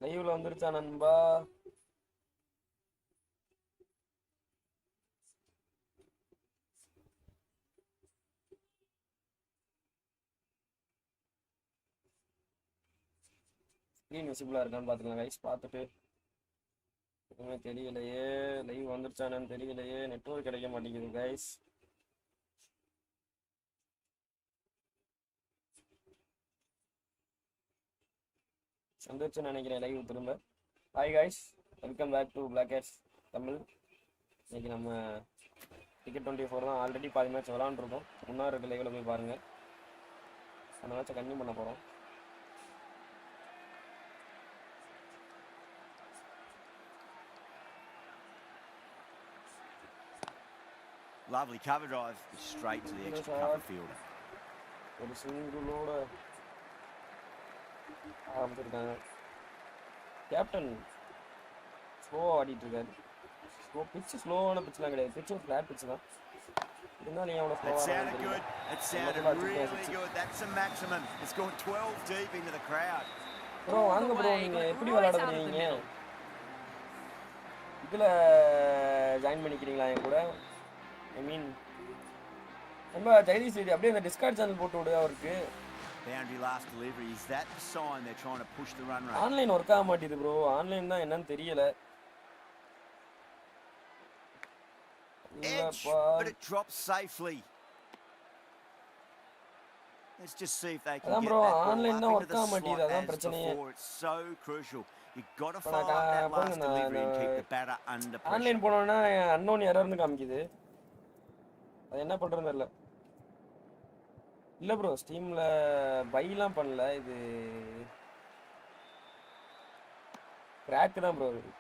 லைவ்ல வந்துருச்சா நண்பா? ஸ்க்ரீன் விசிபிளா இருக்கான்னு பாத்துக்கலாம் கைஸ். பார்த்துட்டு எதுவுமே தெரியலையே. லைவ் வந்துருச்சானு தெரியலையே. நெட்வொர்க் கிடைக்க மாட்டேங்குது கைஸ். வந்துருச்சுன்னு நினைக்கிறேன் லைவ் திரும்ப. Hi guys, welcome back to black Tamil. இன்னைக்கு நம்ம டிக்கெட் 24 தான். ஆல்ரெடி பாதி மேட்ச் விளாண்டுருக்கோம். முன்னாடி இருக்க லைவ்ல போய் பாருங்க. அந்த மேட்சை கன்டினியூ பண்ண போகிறோம். Lovely cover drive, straight to the extra cover fielder. ஒரு சிங்கிளோட ஆரம்பிச்சிருக்காங்க. கேப்டன் ஸ்லோவாக ஆடிட்டு இருக்காரு. பிச்சு ஸ்லோவான பிச்சுலாம் கிடையாது. பிச்சு ஃப்ளாட் பிச்சு தான். இருந்தாலும் நீ அவ்வளோ ஸ்லோவாக really good. That's a maximum. It's gone 12 deep into the crowd. Bro வாங்க ப்ரோ, நீங்கள் எப்படி விளையாட போறீங்க? இதில் ஜாயின் பண்ணிக்கிறீங்களா என் கூட? ஐ மீன் ரொம்ப ஜெகதீஷ் ரெட்டி அப்படியே அந்த டிஸ்கார்ட் சேனல் போட்டு விடு அவருக்கு. Boundary last delivery, is that the sign they're trying to push the run rate? Online work ஆக மாட்டேங்குது ப்ரோ. ஆன்லைன் தான் என்னன்னு தெரியல. Edge, but it drops safely. Let's just see if they can get that ball up into the slot as before. It's so crucial. You've got to follow up that last delivery and keep the batter under pressure. Online போனோம்னா unknown எரர்னு காமிக்குது. அது என்ன பண்றதுன்னு தெரியல. இல்ல bro, ஸ்டீம்ல பைலாம் பண்ணல. இது crack தான் ப்ரோ. இது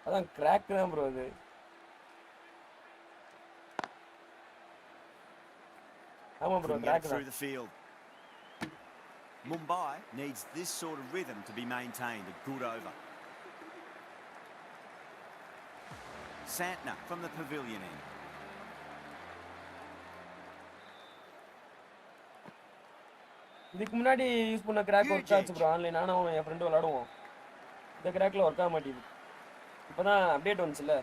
அதான் கிராக் தான் ப்ரோ. இது ஆமா ப்ரோ, கிராக் தான். Through the field. Mumbai needs this sort of rhythm to be maintained. A good over. Santner from the pavilion end. இதுக்கு முன்னாடி யூஸ் பண்ண கிராக் ஒர்க் ஆச்சு ப்ரோ ஆன்லைன். நானும் என் ஃப்ரெண்டு விளையாடுவோம். இந்த கிராக்ல ஒர்க் ஆக மாட்டேங்குது. இப்போதான் அப்டேட் வந்துச்சுல்ல.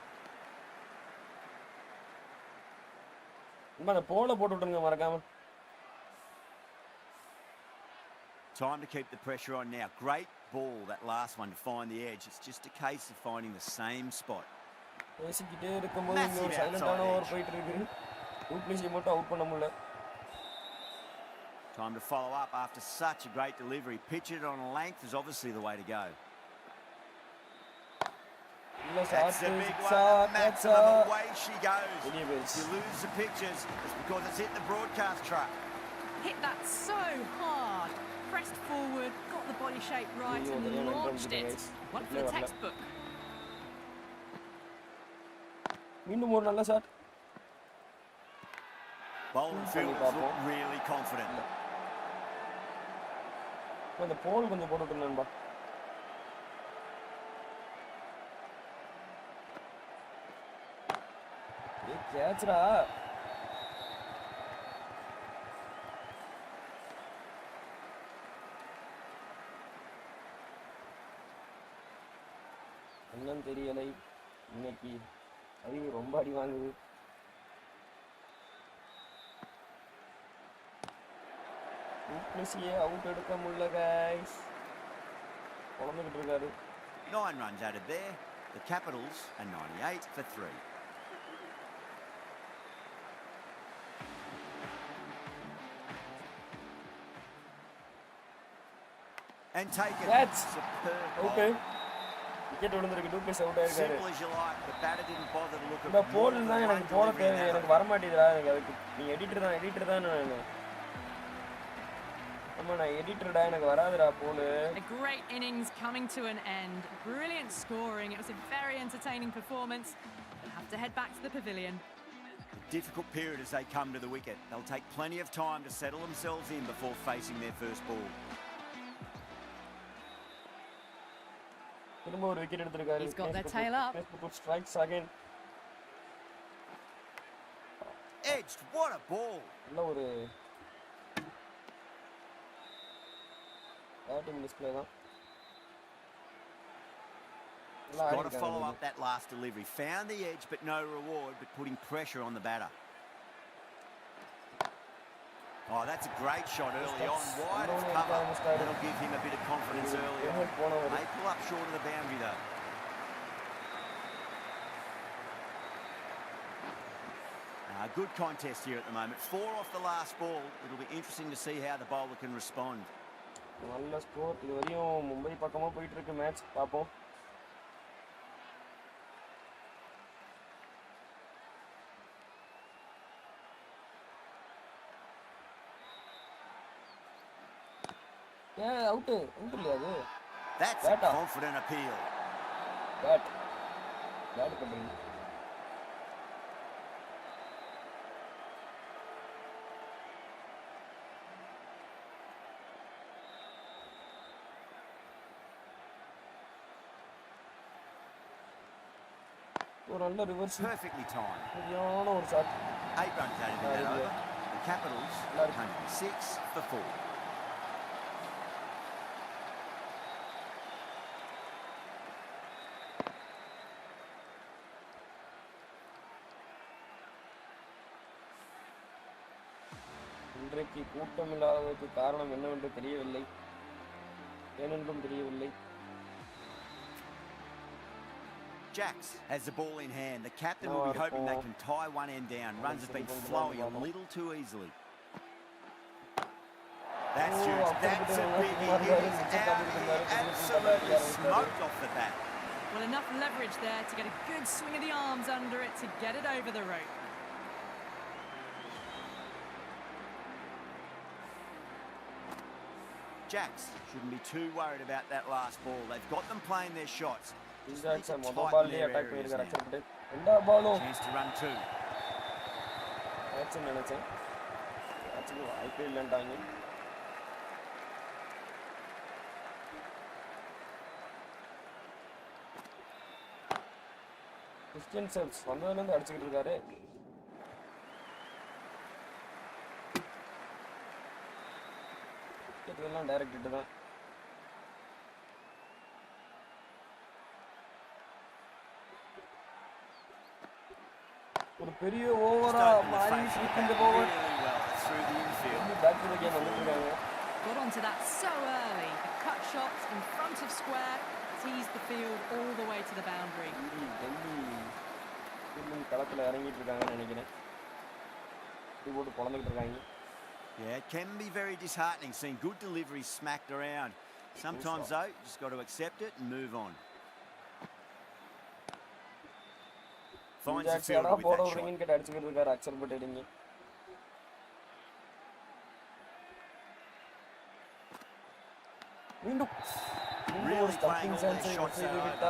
அந்த போல போட்டு விட்டுருங்க மறக்காம. Time to keep the pressure on now. Great ball, that last one, to find the edge. It's just a case of finding the same spot. பேசிக்கிட்டே இருக்கும்போது இங்க ஒரு சைலண்டான ஓவர் போயிட்டு இருக்கு. டூப்ளிசி மட்டும் அவுட் பண்ண முடியல. Time to follow up after such a great delivery. Pitch it on length is obviously the way to go. That's a big one. Maximum away she goes. If you lose the pictures, it's because it's hit the broadcast truck. Hit that so hard. Pressed forward, got the body shape right and launched it. One for the textbook. மீண்டும் ஒரு நல்ல shot. Bowling fielders look really confident. அந்த போல் கொஞ்சம் போட்டு விட்டுருந்தேன்பா. ஏய் கேட்ச்ரா. என்னன்னு தெரியலை. இன்னைக்கு அறிவு ரொம்ப அடி வாங்குது. அவுட் எடுக்க முடியல கைஸ். குழந்துகிட்டு இருக்காரு. 9 runs added there. The Capitals are 98 for 3. And taken. That's superb. Okay. Wicket விழுந்திருக்கு. டூப்ளிஸ் அவுட் ஆயிருக்காரு. Simple as you like. The batter didn't bother to look at இந்த போல் தான் எனக்கு போட தேவை. எனக்கு வர மாட்டேங்குதுடா. எனக்கு அதுக்கு நீ எடிட்டர் தான் நான். ஆமா நான் எடிட்டர்டா, எனக்கு வராதுடா போல். A great innings coming to an end. Brilliant scoring. It was a very entertaining performance. They'll have to head back to the pavilion. A difficult period as they come to the wicket. They'll take plenty of time to settle themselves in before facing their first ball. திரும்ப ஒரு wicket எடுத்திருக்காரு. He's got their tail up. Strikes again. Edged. What a ball. நல்ல ஒரு batting display தான். Got to follow up that last delivery. Found the edge, but no reward, but putting pressure on the batter. Oh, that's a great shot early on. Wide of cover. That'll give him a bit of confidence early on. May pull up short of the boundary, though. Good contest here at the moment. 4 off the last ball. It'll be interesting to see how the bowler can respond. நல்ல score. இது வரையும் மும்பை பக்கமாக போயிட்டு இருக்கு match. பார்ப்போம். Out இல்லையா அது? That's a confident appeal. Bad பண்ணுங்க. ஒரு நல்ல ரிவர்ஸ். Perfectly timed. சரியான ஒரு shot. 8 runs out of that over. The Capitals come 6 for 4. இன்றைக்கு கூட்டம் இல்லாததற்கு காரணம் என்னவென்று தெரியவில்லை. ஏனென்றும் தெரியவில்லை. Jacks has the ball in hand. The captain will be hoping they can tie one end down. Runs have been flowing a little too easily. That's huge. That's a biggie. He's out here, absolutely smoked off the bat. Well, enough leverage there to get a good swing of the arms under it to get it over the rope. Jacks shouldn't be too worried about that last ball. They've got them playing their shots. Chance to run 2. Christian Sells வந்ததுலேருந்து அடிச்சுக்கிட்டு இருக்காரு. இதெல்லாம் direct hit தான். ஒரு பெரிய ஓவரா மாறி sweeping the over through the infield. Back to the game வந்துட்டாங்க. Got onto that so early. A cut shot in front of square teased the field all the way to the boundary. Delhi களத்துல இறங்கிட்டு இருக்காங்கன்னு நினைக்கிறேன். இது போட்டு பொளந்துக்கிட்டு இருக்காங்க. Yeah, it can be very disheartening seeing good deliveries smacked around. Sometimes though, you just got to accept it and move on. Finds the fielder with that shot. கிட்ட அடிச்சுக்கிட்டு இருக்காரு அக்சர் பட்டேலிங்க. மீண்டும் Really playing all their shots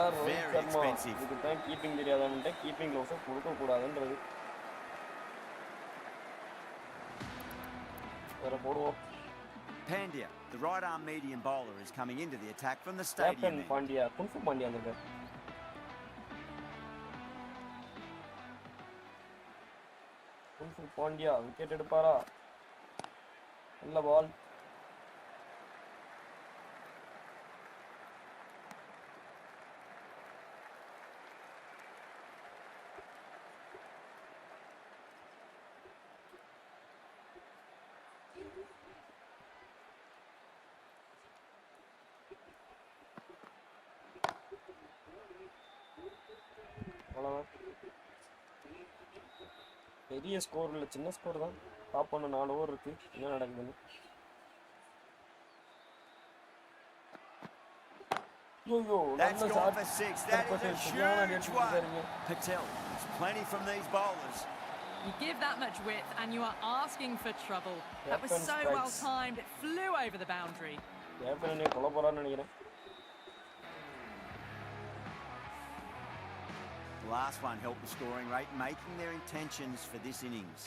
out. Very expensive. இதுக்கு தான் keeping தெரியாதான்ட்டு keeping க்ளோஸை கொடுக்க கூடாதுன்றது. வேற போடுவோம். Pandya, the right arm medium bowler, is coming into the attack from the stadium. Captain Pandya, Kunfu Pandya வந்திருக்காரு. Kunfu Pandya விக்கெட் எடுப்பாரா? நல்ல ball. பெரிய score இல்லை, சின்ன ஸ்கோர் தான். டாப் பண்ண 4 ஓவர் இருக்கு. என்ன நடக்குதுன்னு That's gone for 6. That is a huge one. Patel, there's plenty from these bowlers. You give that much width and you are asking for trouble. That was so well timed. It flew over the boundary. Captain கொல்ல போறான்னு நினைக்கிறேன். The last one helped the scoring rate, making their intentions for this innings.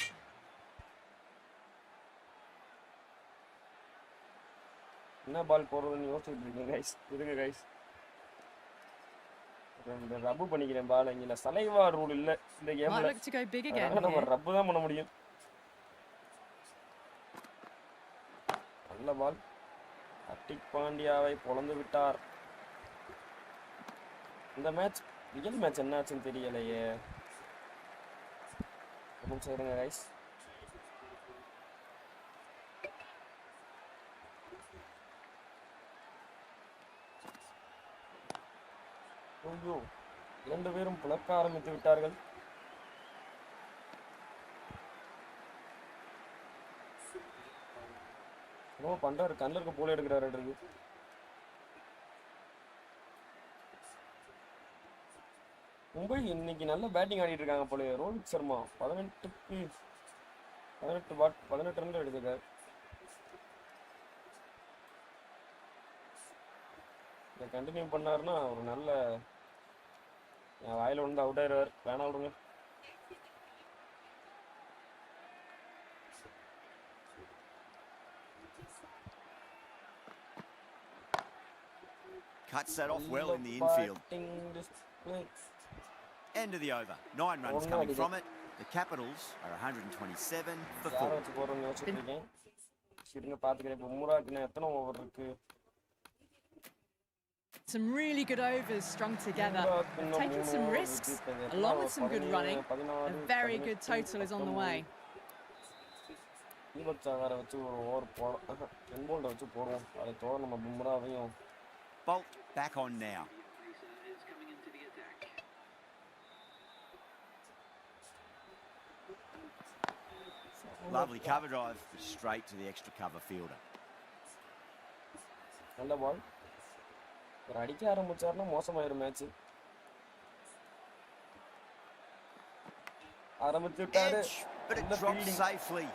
என்ன பால் போடுறதுன்னு யோசிச்சுட்டு இருக்கேன் guys. இருங்க guys, ரப்பு பண்ணிக்கிறேன் பால். இங்கே சலைவா ரூல் இல்லை இந்த கேம்ல. நம்ம ரப்பு தான் பண்ண முடியும். நல்ல பால் ஹர்திக் பாண்டியாவை பொளந்து விட்டார். இந்த மேட்ச் ரியல் மேட்ச் என்னாச்சுன்னு தெரியலையே. சரிங்க கைஸ். ஐயோ, 2 பேரும் புழக்க ஆரம்பித்து விட்டார்கள். பண்றாரு, கண்ணில் இருக்க போல எடுக்கிறாரு. மும்பை இன்னைக்கு நல்ல பேட்டிங் ஆடிட்டு இருக்காங்க போல. ரோஹித் சர்மா 18 ரன் எடுத்துக்காரு. இதை கண்டினியூ பண்ணாருன்னா ஒரு நல்ல வாயில வந்து அவுட் ஆயிடுவார். வேணா விடுங்க. Cuts that off well in the infield. End of the over. 9 runs coming from it. The Capitals are 127 for 4. Some really good overs strung together. Taking some risks, along with some good running. A very good total is on the way. Bolt back on now. Lovely cover drive, straight to the extra cover fielder. நல்ல பால். ஒரு அடிக்க ஆரம்பிச்சாருன்னா மோசமாயிரும் match. ஆரம்பிச்சுட்டாரு. But it dropped safely.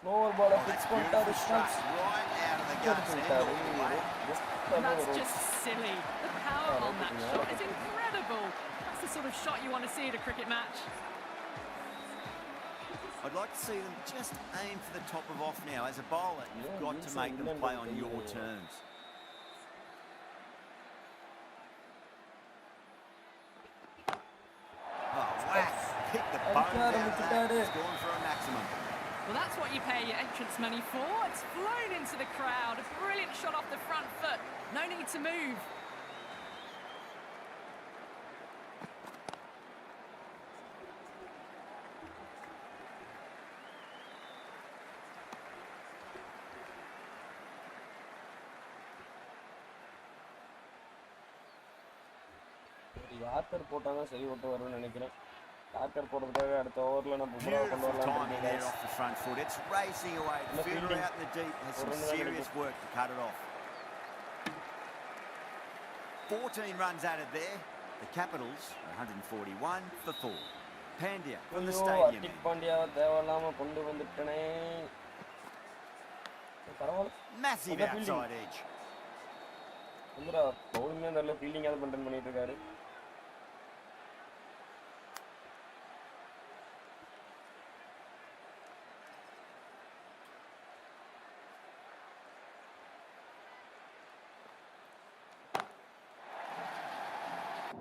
Slower ball of Right out of the guts. That's just silly. The power on that shot is incredible. That's the sort of shot you want to see at a cricket match. I'd like to see them just aim for the top of off now. As a bowler, you've got to make them play on your terms. Oh, whack! Pick the bone out of that. It's gone for a maximum. Well, that's what you pay your entrance money for. It's flown into the crowd. A brilliant shot off the front foot. No need to move. Yorker போட்டாங்க சரி ஓட்டு வரும்னு நினைக்கிறேன். Yorker போடுறதுக்காக அடுத்த ஓவர்ல நம்ம பும்ரா கொண்டு வரலாம். There off the front foot. It's racing away. The fielder out in the deep has some serious work to cut it off. 14 runs added there. The Capitals are 141 for 4. Pandya from the stadium. Hardik பாண்டியாவை தேவையில்லாம கொண்டு வந்துட்டனே. பரவாயில்ல. Massive outside edge. Bumrah பவுலிங்ல நல்ல fielding ஆத maintain பண்ணிட்டு இருக்காரு.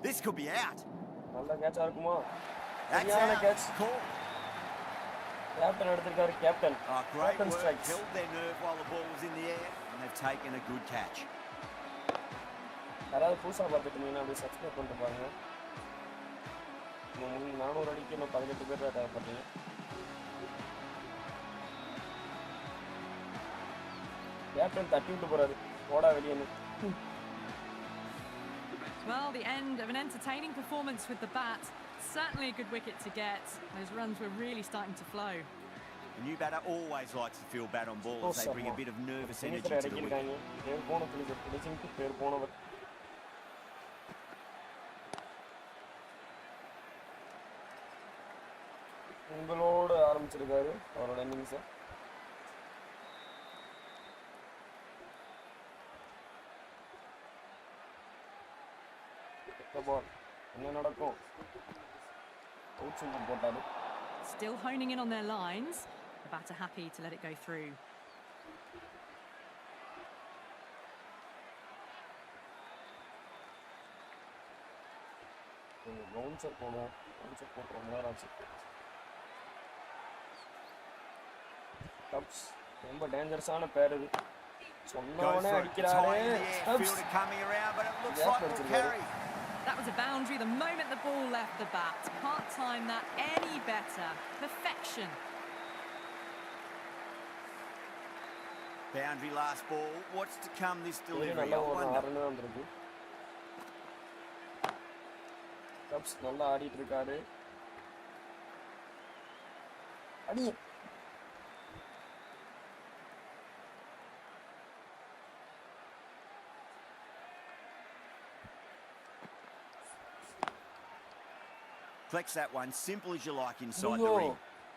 This could be out. நல்ல கேட்சா இருக்குமா? That's சரியான out. கேட்ச். Cool. கேப்டன் எடுத்திருக்காரு captain. Great work. Held their nerve while the ball was in the air and they've taken a good catch. யாராவது புதுசா பார்த்துட்டு இருந்தீங்கன்னா அப்படியே சப்ஸ்கிரைப் பண்ணிட்டு பாருங்க. 400 அடிக்கு இன்னும் 18 பேர் தேவைப்படுறீங்க. கேப்டன் தட்டி விட்டு போறாரு. ஓடா வெளியே. Well, the end of an entertaining performance with the bat. Certainly a good wicket to get. Those runs were really starting to flow. The new batter always likes to feel bat on ball as they bring a bit of nervous energy to the wicket. உங்களோட ஆரம்பிச்சிருக்காரு அவரோட இன்னிங்ஸை. என்ன நடக்கும்? போட்டாரு. Still honing in on their lines. The batter happy to let it go through. Bouncer போனோம். Bouncer போட்டு ரொம்ப நேரம் ஆச்சு. கப்ஸ் ரொம்ப டேஞ்சரஸான பேர் இது. சொன்னவனே அடிக்கிறாரு. That was a boundary the moment the ball left the bat. Can't time that any better. Perfection. Boundary last ball. What's to come this delivery? I wonder. Cups நல்லா ஆடிட்டு இருக்காரு. அடி Flex that one, simple as you like inside the ring.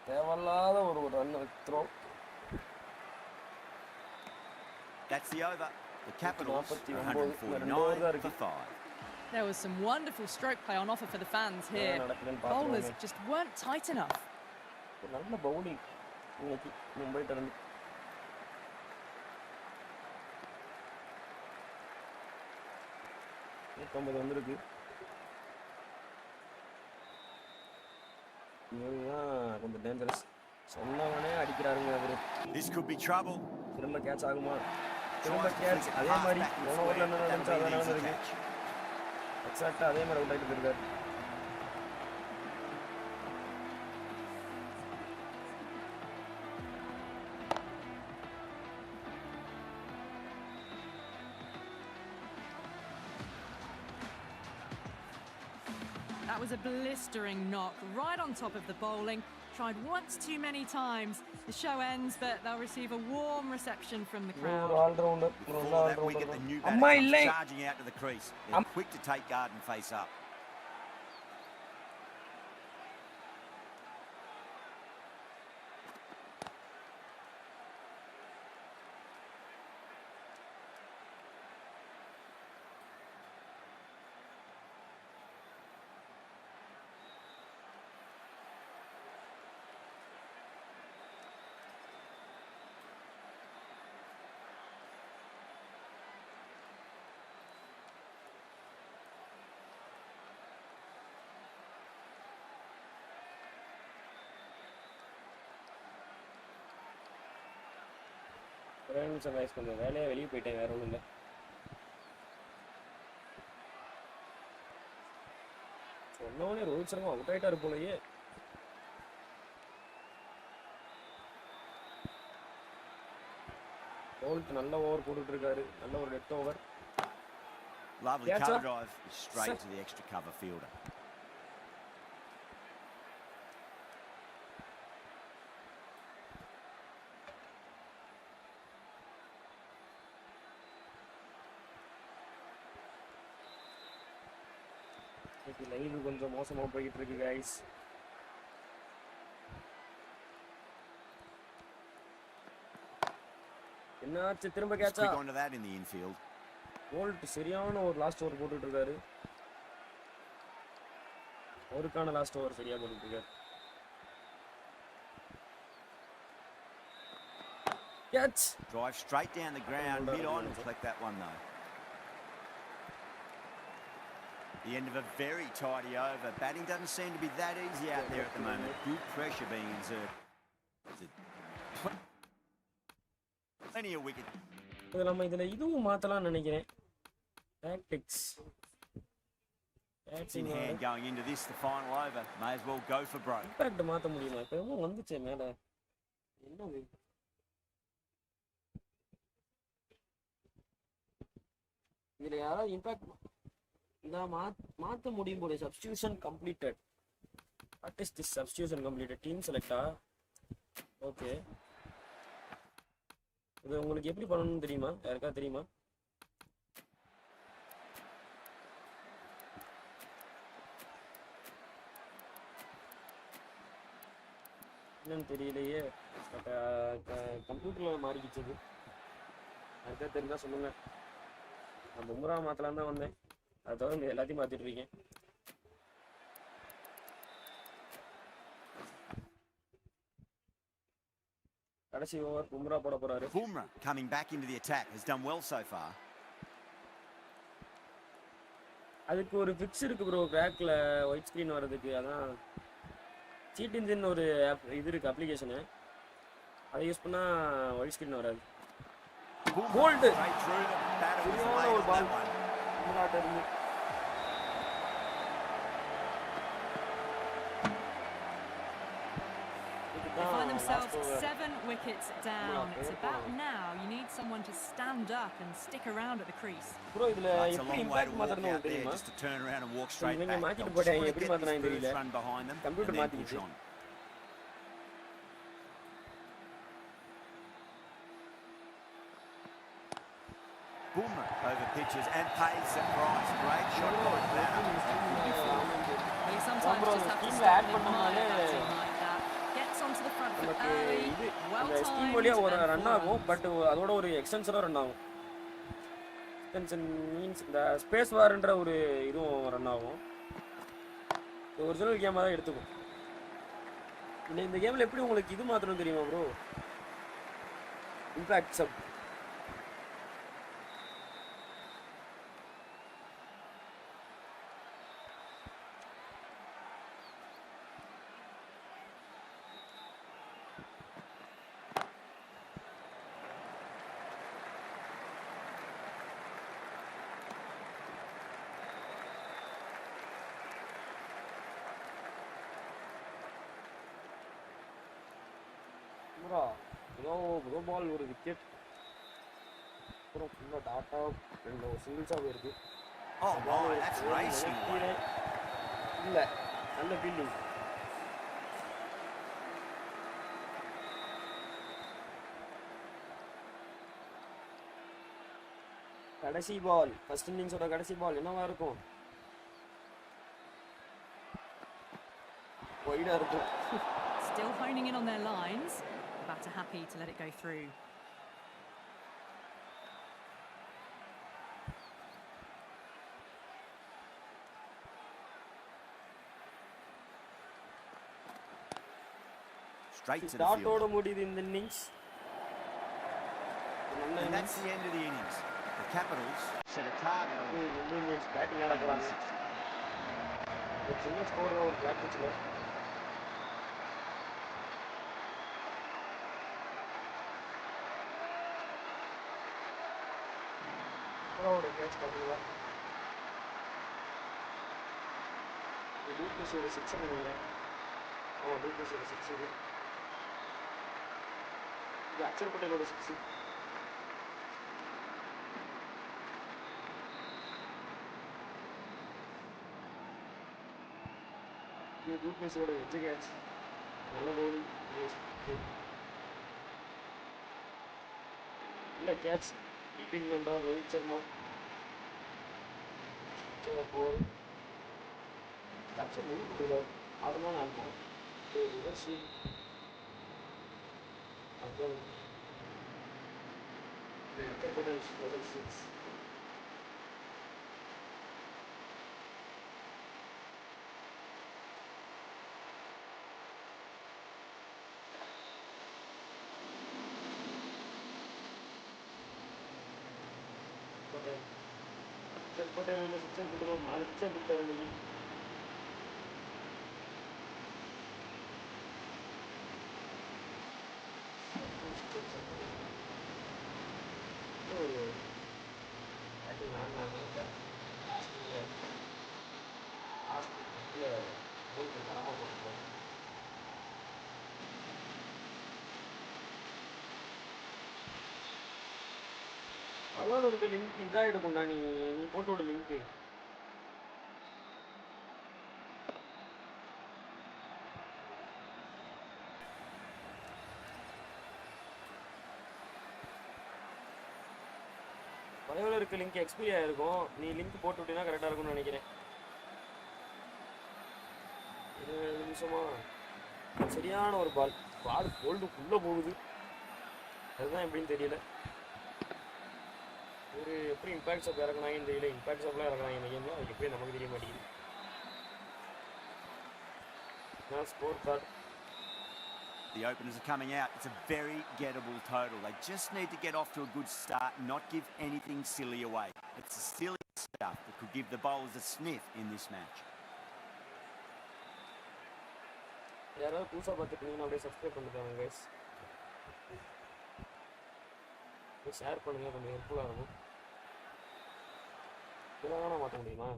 தேவல்லாத ஒரு run throw. That's the over. The Capitals 149 for 5. There was some wonderful stroke play on offer for the fans here. Bowlers just weren't tight enough. நல்ல bowling இன்னைக்கு Mumbai turn. வந்திருக்கு. கொஞ்சம் dangerous. சொன்னவனே அடிக்கிறாருங்க அவரு. This could be trouble. திரும்ப catch ஆகுமா? திரும்ப catch. அதே மாதிரி போன ஓவர்ல என்ன நடந்துச்சு அதான் நடந்திருக்கு. எக்ஸாக்ட்டா அதே மாதிரி அவுட் ஆயிட்டு இருக்காரு. That was a blistering knock right on top of the bowling. Tried once too many times. The show ends, but they'll receive a warm reception from the crowd. Before that wicket, the new batter comes charging out to the crease. They're quick to take guard and face up. ஒரே நிமிஷம் guys, கொஞ்சம் வேலையை வெளியே போயிட்டேன், வேற ஒன்றும் இல்லை. சொன்னவனே Rohit Sharma out ஆயிட்டாரு போலயே. போல்ட் நல்ல ஓவர் போட்டுட்டு இருக்காரு, நல்ல ஒரு death over. Lovely cover drive straight to the extra cover fielder. Live கொஞ்சம் மோசமா போயிட்டு இருக்கு गाइस. என்னாச்சு, திரும்ப கேட்சா? Quick onto that in the infield. Boult சரியான ஒரு லாஸ்ட் ஓவர் போட்டுட்டு இருக்காரு. அவருக்கான லாஸ்ட் ஓவர் சரியா போட்டுட்டு இருக்காரு. Catch. Drive straight down the ground, mid on, and collect that one though. The end of a very tidy over. Batting doesn't seem to be that easy out there at the moment. Good pressure being exerted. Plenty of wicket. நம்ம இதுல இதுவும் மாத்தலாம் நினைக்கிறேன். Tactics. It's in hand going into this, the final over. May as well go for broke. Impact மாத்த முடியுமா? இப்ப எவ்வளவு வந்துச்சே மேல. என்னது? இதுல யாராவது இம்பாக்ட் மாத்த முடியும் போல. Substitution completed. What is this substitution completed? Team செலக்டா? ஓகே. இது உங்களுக்கு எப்படி பண்ணணும்னு தெரியுமா? யாருக்கா தெரியுமா? என்னன்னு தெரியலையே. கம்ப்யூட்டர்ல மாறிக்கிச்சது. யாருக்கா தெரிஞ்சா சொல்லுங்க. நான் பும்ரா மாத்தலாம் தான் வந்தேன், அதை தவிர எல்லாத்தையும் மாத்திட்டு இருக்கேன். கடைசி ஓவர் பும்ரா போட போறாரு. Bumrah coming back into the attack has done well so far. அதுக்கு ஒரு ஃபிக்ஸ் இருக்கு ப்ரோ, பேக்கில் ஒயிட் ஸ்க்ரீன் வர்றதுக்கு. அதான் சீட் இன்ஜின் ஒரு இது இருக்குது அப்ளிகேஷனு, அதை யூஸ் பண்ணால் ஒயிட் ஸ்க்ரீன் வராது. கோல்டு சரியான ஒரு பால் தமிழ்நாட்டில் இருந்து. They find themselves 7 wickets down. It's about now you need someone to stand up and stick around at the crease. Bro, இதுல எப்படி இம்பாக்ட் மாத்தறதுன்னு உங்களுக்கு தெரியுமா? Just to turn around and walk straight இவங்க back. மாத்திட்டு போட்டாங்க, எப்படி மாத்தறாங்க தெரியல. Computer மாத்திடுச்சு. Boomer over pitches and pays the price. Great shot by the batter. Well, you sometimes just have to start with batting like that. Gets onto the front foot early. Well scheme timed. வழியா ஒரு run ஆகும், but அதோட ஒரு எக்ஸ்டென்ஷனும் run ஆகும். Extension means இந்த space வார்ன்ற ஒரு இதுவும் run ஆகும். ஒரிஜினல் கேமாக தான் எடுத்துக்கும். இந்த கேமில் எப்படி உங்களுக்கு இது மாத்திரம் தெரியுமா ப்ரோ? Impact sub. புது பால் ஒரு விக்கெட், அப்புறம் ஃபுல்லாக டாட்டா ரெண்டு சிங்கிள்ஸாக போயிருக்கு. இல்லை, நல்ல ஃபீல்டிங். கடைசி பால், ஃபர்ஸ்ட் இன்னிங்ஸோட கடைசி பால் என்னவா இருக்கும்? ஒய்டா இருக்கும். Still honing in on their lines. The batter happy to let it go through. Straight to the field. field. முடியுது இந்த innings. And that's the end of the innings. The Capitals set a target of innings batting ஆட போறாங்க. ஒரு சின்ன score ஒரு black பிட்ச்ல. ஒரு catch பண்ணுவா. டூப்ளிஸ் ஒரு 6 நினைக்கிறேன். டூப்ளிஸ் ஒரு 6 இது. இது அக்ஷர் பட்டேலோட 6. இது டூப்ளிஸோட வெஜ் கேட்ச். நல்ல பவுலிங். இல்லை கேட்ச் கீப்பிங் பண்ணுறா ரோஹித் சர்மா. போல் அக்ஷர் முடிவு அதெல்லாம் நான் ரிவர்ஸி. அப்புறம் கேபிட்டல்ஸ் லெவல் 6. பட்டேல் 6 கொடுக்கும், 4 6 கொடுத்தாரு. அவ்வளோ ஒரு லிங்க் இதாக எடுக்கும்டா, நீ போட்டு விட லிங்க்கு. பயோவில் இருக்க லிங்க் எக்ஸ்பீரி ஆகிருக்கும், நீ லிங்க் போட்டு விட்டீங்கன்னா கரெக்டாக இருக்கும்னு நினைக்கிறேன். 20 நிமிஷமா சரியான ஒரு பால் கோல்டுக்குள்ளே போகுது. அதுதான் எப்படின்னு தெரியல. ஒரு எப்படி இம்பாக்ட் ஷாப் இறக்குனாங்கன்னு தெரியல. இம்பாக்ட் ஷாப்லாம் இறக்குறாங்க இந்த கேமில், அதுக்கு எப்படி நமக்கு தெரிய மாட்டேங்குது. நான் score card. The openers are coming out. It's a very gettable total. They just need to get off to a good start and not give anything silly away. It's a silly stuff that could give the bowlers a sniff in this match. யாராவது புதுசாக பார்த்துட்டீங்கன்னா அப்படியே subscribe பண்ணிக்கோங்க guys. Share பண்ணுங்கள், கொஞ்சம் ஹெல்ப்ஃபுல்லாக இருக்கும். இதெல்லாம் தானே மாற்ற முடியுமா?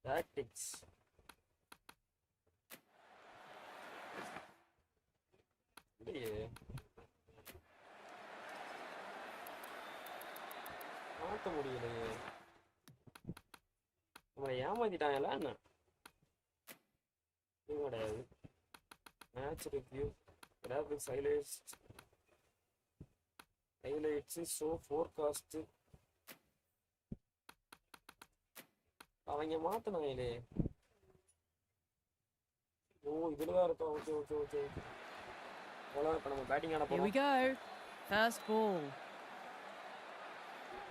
டாக்டிக்ஸ் இல்லையே, மாற்ற முடியலையே. நம்மளை ஏமாத்திட்டாங்களா என்ன? இது கிடையாது. Match review, graphics, highlights, show forecast. அவங்க மாற்றினாங்களே. ஓ, இதில் தான் இருக்கா. Okay okay okay okay. அவ்வளோ இப்போ நம்ம பேட்டிங் ஆட Here we போகிறோம். go. First ball.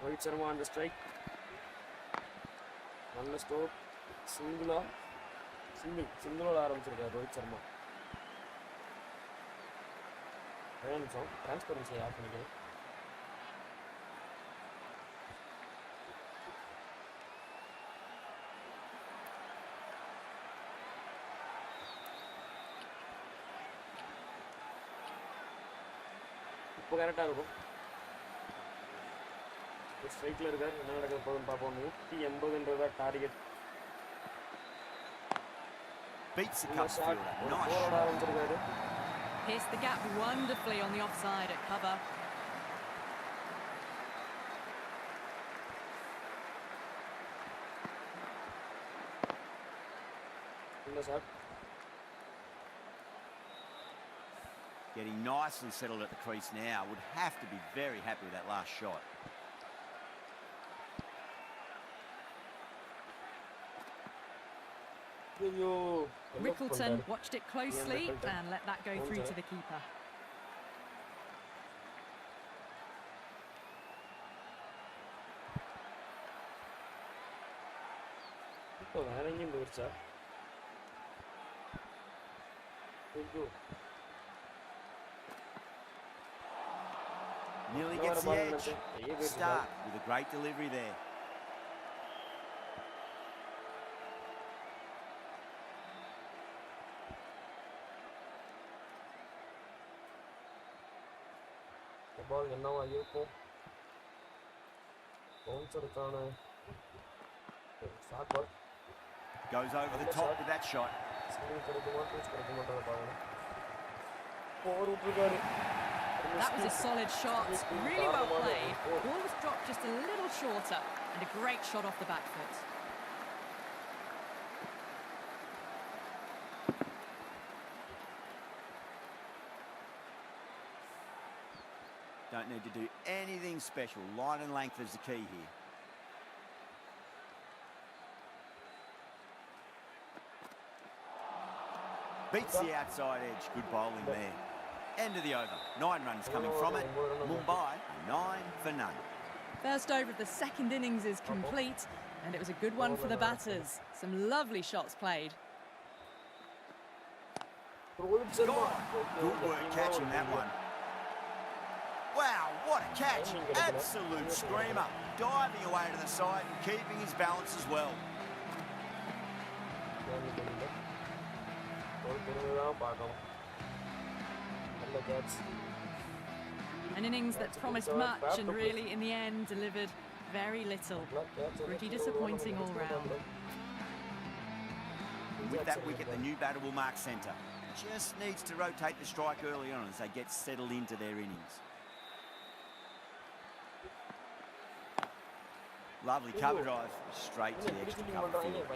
Rohit Sharma அந்த ஸ்ட்ரைக், நல்ல ஸ்டோக், சிங்கிளோட ஆரம்பிச்சிருக்காரு ரோஹித் சர்மா. ஒரே நிமிஷம் டிரான்ஸ்பரன்சி ஆஃப் பண்ணிக்கிறேன். இப்போ கரெக்டாக இருக்கும். ஸ்ட்ரைக்கில் இருக்கார். என்ன நடக்க போகுதுன்னு பார்ப்போம். 180 target. Beats the cover fielder. Nice போராட shot. ஆரம்பிச்சிருக்காரு. Pierced the gap wonderfully on the offside at cover. இந்த shot Getting nicely settled at the crease now. Would have to be very happy with that last shot. Rickleton watched it closely and let that go through to the keeper. இப்போ வேற எங்கேயும் போயிடுச்சா? Nearly gets the edge. Start with a great delivery there. The ball என்னவா இருக்கும்? பவுன்சருக்கான shot ball. Goes over the top with that shot. Screen கிடைக்குமா, touch கிடைக்குமான்றத பார்க்கணும். போர் விட்டுருக்காரு. That was a solid shot, really well played. Ball was dropped just a little shorter and a great shot off the back foot. Don't need to do anything special. Line and length is the key here. Beats the outside edge. Good bowling there. End of the over. 9 runs coming from it. Mumbai, 9 for none. First over of the second innings is complete, and it was a good one for the batters. Some lovely shots played. Good work catching that one. Wow, what a catch. Absolute screamer. Diving away to the side and keeping his balance as well. An innings that promised much and really, in the end, delivered very little. Pretty disappointing all round. With that wicket, the new batter will mark centre. Just needs to rotate the strike early on as they get settled into their innings. Lovely cover drive, straight to the extra cover field.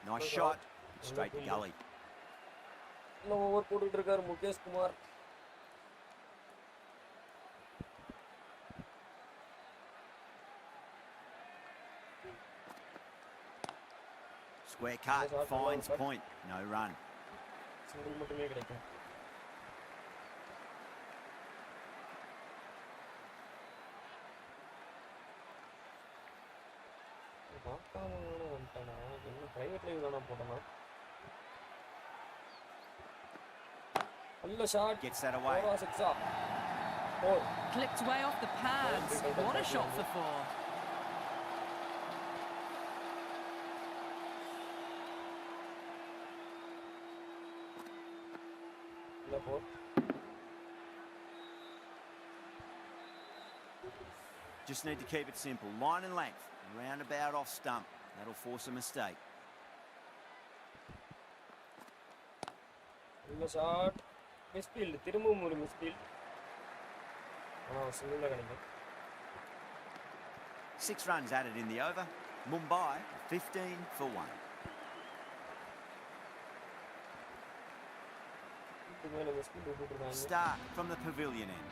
Nice shot, straight to gully. Over போட்டுட்டு இருக்காரு Mukesh Kumar. Square cut, finds point, no run. Single மட்டுமே கிடைக்கும். private live தான போடணும். நல்ல shot. Gets that away. 4. Clipped way off the pads. What a shot for 4. Just need to keep it simple. Line and length. Roundabout off stump. That'll force a mistake. நல்ல shot. Misfield. திரும்பவும் ஒரு misfield. சிங்கிளா கிடைக்கும். 6 runs added in the over. Mumbai 15 for 1. Start from the pavilion end.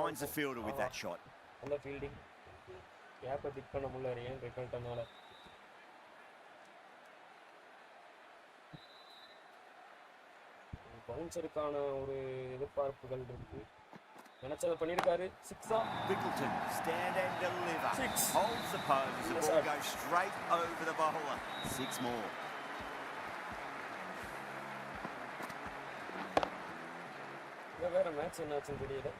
Finds the fielder with that shot. நல்ல fielding. கேப்பை big பண்ண முடியல ஏன் ரெக்கல்ட்டனால. பவுன்சருக்கான ஒரு எதிர்பார்ப்புகள் இருக்கு. நினைச்சத பண்ணிருக்காரு. 6 Bickleton stand and deliver. 6 Holds the pose as the ball goes straight over the bowler. 6 more. வேற மேட்ச் என்னாச்சுன்னு தெரியல.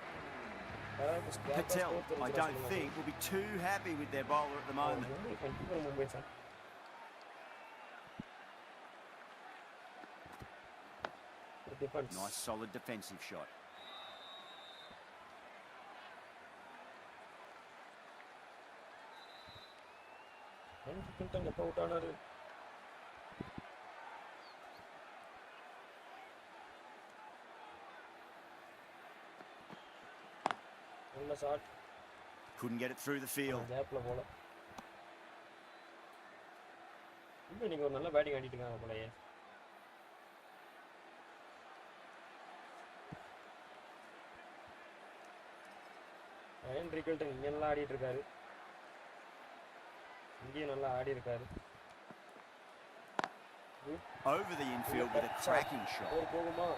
Patel, I don't think, will be too happy with their bowler at the moment. Nice solid defensive shot. Couldn't get it through the field. இன்னைக்கு ஒரு நல்ல batting ஆடிட்டு இருக்காங்க போலயே. Rickelton இங்க நல்லா ஆடிட்டு இருக்காரு. இங்கேயும் நல்லா ஆடி இருக்காரு. Over the infield with a cracking shot. போகுமா?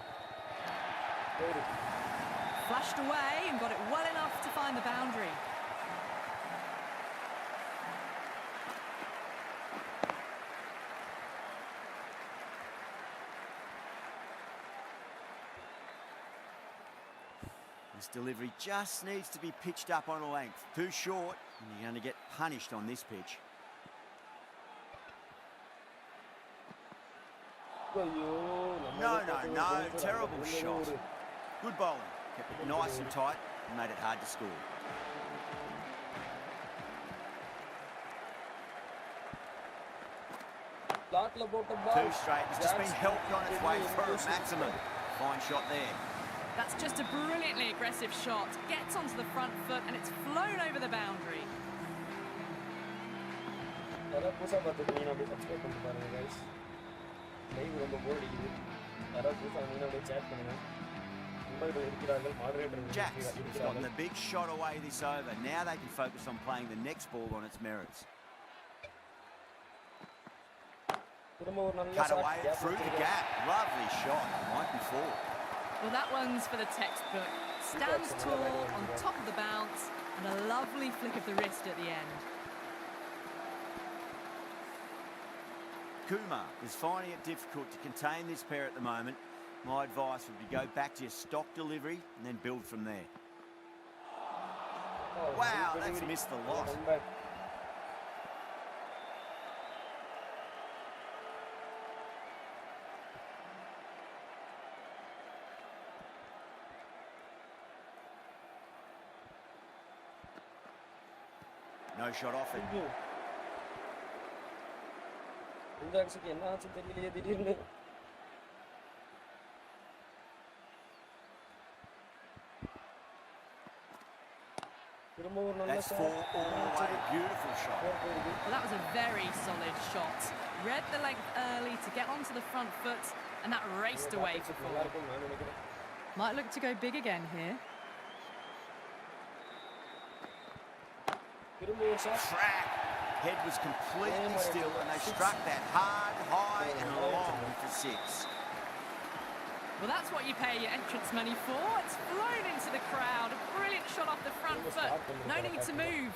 Flashed away and got it well enough to find the boundary. This delivery just needs to be pitched up on a length. Too short, and you're going to get punished on this pitch. No. Terrible shot. Good bowling. Kept it nice and tight and made it hard to score. Too straight. It's just been helped on its way for a maximum. Fine shot there. That's just a brilliantly aggressive shot. Gets onto the front foot and it's flown over the boundary. Jacks has gotten the big shot away this over. Now they can focus on playing the next ball on its merits. Cut away through the gap. Lovely shot. Might be 4. Well, that one's for the textbook. Stands tall on top of the bounce and a lovely flick of the wrist at the end. Kumar is finding it difficult to contain this pair at the moment. My advice would be go back to your stock delivery and then build from there. Wow, that's missed the lot. No shot offered. That's 4 all the way. Beautiful shot. Well, that was a very solid shot. Read the length early to get onto the front foot, and that raced away for 4. Might look to go big again here. Track. Head was completely still and they struck that hard, high and long for 6. Well, that's what you pay your entrance money for. It's flown into the crowd. A brilliant shot off the front foot. No need to move.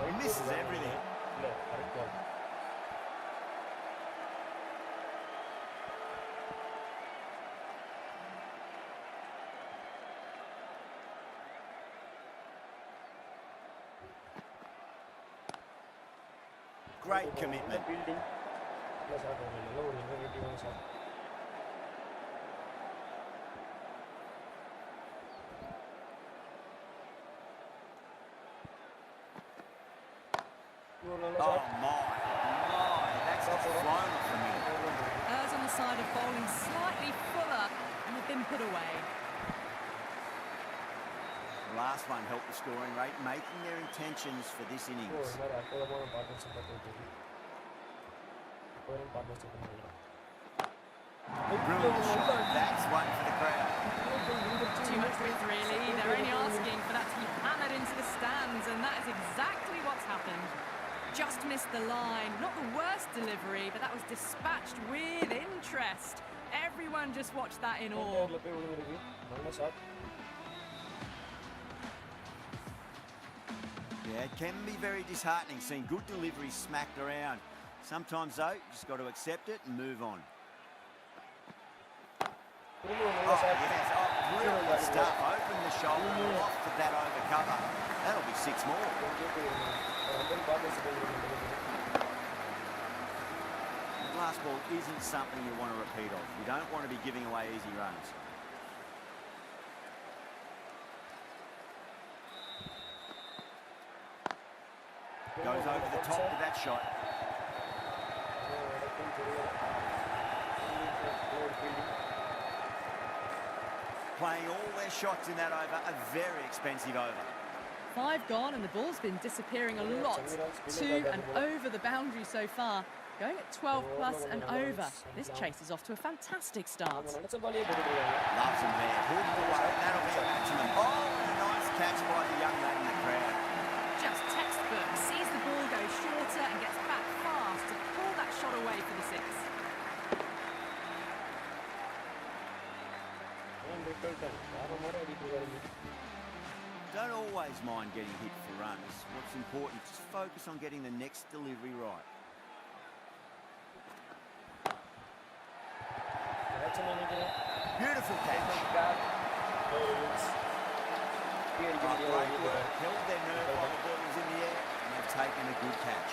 He misses everything. Great commitment. Oh my, that's just flown from him. Errs on the side of bowling slightly fuller and have been put away. The last one helped the scoring rate, making their intentions for this innings. Brilliant shot. That's one for the crowd. Too much width, really. They're only asking for that to be hammered into the stands, and that is exactly what's happened. Just missed the line. Not the worst delivery, but that was dispatched with interest. Everyone just watched that in awe. Yeah, it can be very disheartening seeing good deliveries smacked around. Sometimes, though, you just got to accept it and move on. Oh, yes. Oh, brilliant stuff. Open the shoulder, off to that over cover. That'll be 6 more. The last ball isn't something you want to repeat of. You don't want to be giving away easy runs. Goes over the top with that shot. Playing all their shots in that over, a very expensive over. 5 gone, and the ball's been disappearing a lot to and over the boundary so far. Going at 12 plus and over. This chase is off to a fantastic start. Loves him there. Hooked away. That'll be a maximum. Oh, and a nice catch by the young lad in the crowd. Just textbook. Sees the ball go shorter and gets back fast to pull that shot away for the 6. Don't always mind getting hit for runs. What's important is focus on getting the next delivery right. Beautiful catch. Great work. Held their nerve while the ball was in the air, and they've taken a good catch.